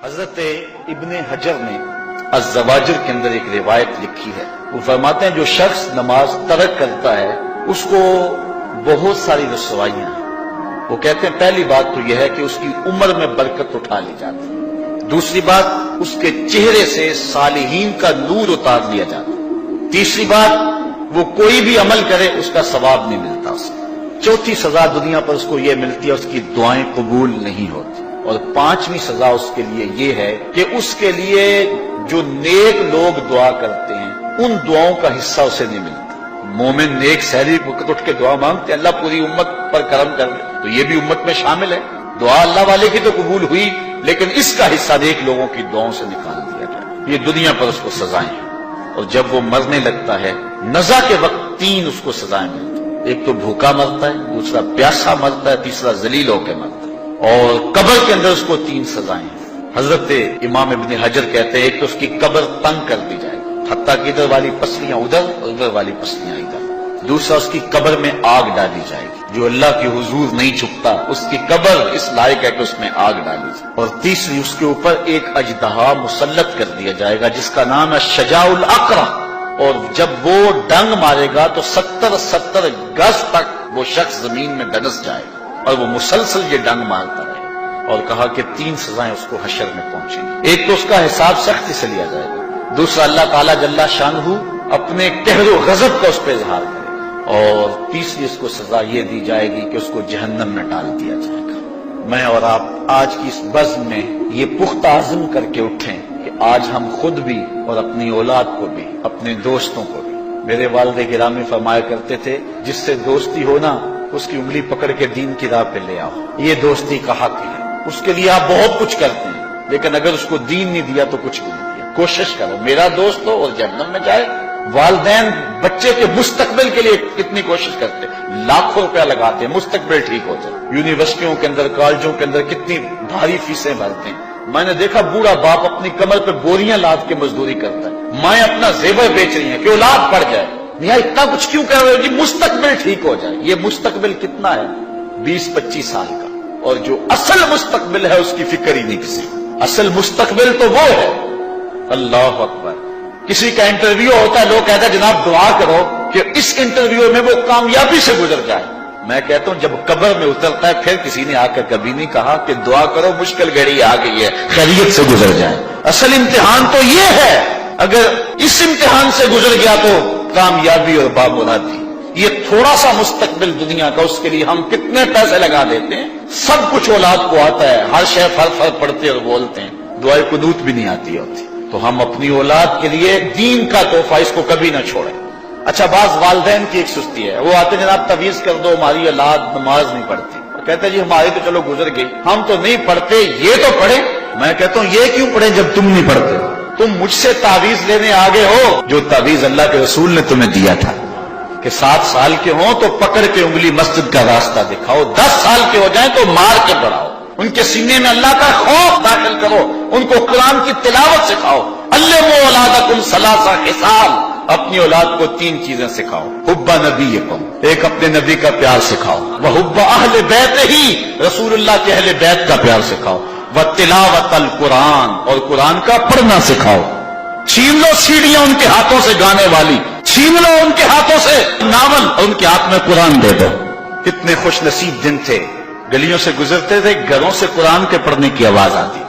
حضرت ابن حجر نے الزواجر کے اندر ایک روایت لکھی ہے. وہ فرماتے ہیں جو شخص نماز ترک کرتا ہے اس کو بہت ساری رسوائیاں ہیں. وہ کہتے ہیں پہلی بات تو یہ ہے کہ اس کی عمر میں برکت اٹھا لی جاتی ہے. دوسری بات اس کے چہرے سے صالحین کا نور اتار لیا جاتا ہے. تیسری بات وہ کوئی بھی عمل کرے اس کا ثواب نہیں ملتا اسے. چوتھی سزا دنیا پر اس کو یہ ملتی ہے اس کی دعائیں قبول نہیں ہوتی. اور پانچویں سزا اس کے لیے یہ ہے کہ اس کے لیے جو نیک لوگ دعا کرتے ہیں ان دعاؤں کا حصہ اسے نہیں ملتا. مومن نیک سحری وقت اٹھ کے دعا مانگتے ہیں اللہ پوری امت پر کرم کر دے تو یہ بھی امت میں شامل ہے. دعا اللہ والے کی تو قبول ہوئی لیکن اس کا حصہ نیک لوگوں کی دعاؤں سے نکال دیا گیا. یہ دنیا پر اس کو سزائیں ہیں. اور جب وہ مرنے لگتا ہے نزا کے وقت تین اس کو سزائیں ملتی. ایک تو بھوکا مرتا ہے, دوسرا پیاسا مرتا ہے, تیسرا ذلیل ہو کے مرتا ہے. اور قبر کے اندر اس کو تین سزائیں ہیں. حضرت امام ابن حجر کہتے ہیں ایک تو اس کی قبر تنگ کر دی جائے گی حتیٰ کہ ادھر والی پسلیاں ادھر اور ادھر والی پسلیاں ادھر. دوسرا اس کی قبر میں آگ ڈالی جائے گی. جو اللہ کی حضور نہیں چھپتا اس کی قبر اس لائق ہے کہ اس میں آگ ڈالی جائے. اور تیسری اس کے اوپر ایک اژدہا مسلط کر دیا جائے گا جس کا نام ہے شجاع الاقرع. اور جب وہ ڈنگ مارے گا تو 70 گز تک وہ شخص زمین میں دنس جائے گا اور وہ مسلسل یہ ڈنگ مارتا رہے. اور کہا کہ تین سزائیں اس کو حشر میں پہنچیں گی. ایک تو اس کا حساب سختی سے لیا جائے گا. دوسرا اللہ تعالیٰ جل شانہ اپنے قہر و غضب کا اس پہ اظہار کرے گا. اور تیسری اس کو سزا یہ دی جائے گی کہ اس کو جہنم میں ڈال دیا جائے گا. میں اور آپ آج کی اس بزم میں یہ پختہ عزم کر کے اٹھیں کہ آج ہم خود بھی اور اپنی اولاد کو بھی اپنے دوستوں کو بھی. میرے والد گرامی فرمایا کرتے تھے جس سے دوستی ہو نا اس کی انگلی پکڑ کے دین کی راہ پہ لے آؤ. یہ دوستی کا حق ہے. اس کے لیے آپ بہت کچھ کرتے ہیں لیکن اگر اس کو دین نہیں دیا تو کچھ بھی نہیں دیا. کوشش کرو میرا دوست ہو اور جہنم میں جائے. والدین بچے کے مستقبل کے لیے کتنی کوشش کرتے ہیں, لاکھوں روپیہ لگاتے ہیں مستقبل ٹھیک ہو جائے. یونیورسٹیوں کے اندر کالجوں کے اندر کتنی بھاری فیسیں بھرتے ہیں. میں نے دیکھا بوڑھا باپ اپنی کمر پہ بوریاں لاد کے مزدوری کرتا ہے. مائیں اپنا زیور بیچ رہی ہیں کہ اولاد پڑ جائے. میاں اتنا کچھ کیوں کر رہے ہو جی مستقبل ٹھیک ہو جائے. یہ مستقبل کتنا ہے 20-25 سال کا. اور جو اصل مستقبل ہے اس کی فکر ہی نہیں کسی. اصل مستقبل تو وہ ہے. اللہ اکبر. کسی کا انٹرویو ہوتا ہے لوگ کہتے ہیں جناب دعا کرو کہ اس انٹرویو میں وہ کامیابی سے گزر جائے. میں کہتا ہوں جب قبر میں اترتا ہے پھر کسی نے آ کر کبھی نہیں کہا کہ دعا کرو مشکل گھڑی آ گئی ہے خیریت سے گزر جائے. اصل امتحان تو یہ ہے. اگر اس امتحان سے گزر گیا تو کامیابی اور بامرادی. یہ تھوڑا سا مستقبل دنیا کا اس کے لیے ہم کتنے پیسے لگا دیتے ہیں. سب کچھ اولاد کو آتا ہے, ہر شے فر پڑھتے اور بولتے ہیں, دعائے قنوت بھی نہیں آتی ہوتی. تو ہم اپنی اولاد کے لیے دین کا تحفہ اس کو کبھی نہ چھوڑیں. اچھا بعض والدین کی ایک سستی ہے, وہ آتے جناب تعویذ کر دو ہماری اولاد نماز نہیں پڑھتی. کہتے جی ہماری تو چلو گزر گئی ہم تو نہیں پڑھتے یہ تو پڑھیں. میں کہتا ہوں یہ کیوں پڑھیں جب تم نہیں پڑھتے. تم مجھ سے تعویذ لینے آگے ہو جو تعویذ اللہ کے رسول نے تمہیں دیا تھا کہ 7 سال کے ہوں تو پکڑ کے انگلی مسجد کا راستہ دکھاؤ, 10 سال کے ہو جائیں تو مار کے پڑھاؤ, ان کے سینے میں اللہ کا خوف داخل کرو, ان کو قرآن کی تلاوت سکھاؤ. علموا اولادکم 3 خصال, اپنی اولاد کو 3 چیزیں سکھاؤ. حب نبیکم, ایک اپنے نبی کا پیار سکھاؤ. وحب اہل بیتہ, رسول اللہ کے اہل بیت کا پیار سکھاؤ. وتلاوت القرآن, اور قرآن کا پڑھنا سکھاؤ. چھین لو سیڑھیاں ان کے ہاتھوں سے گانے والی, چھین لو ان کے ہاتھوں سے ناول اور ان کے ہاتھ میں قرآن دے دو. کتنے خوش نصیب دن تھے, گلیوں سے گزرتے تھے گھروں سے قرآن کے پڑھنے کی آواز آتی.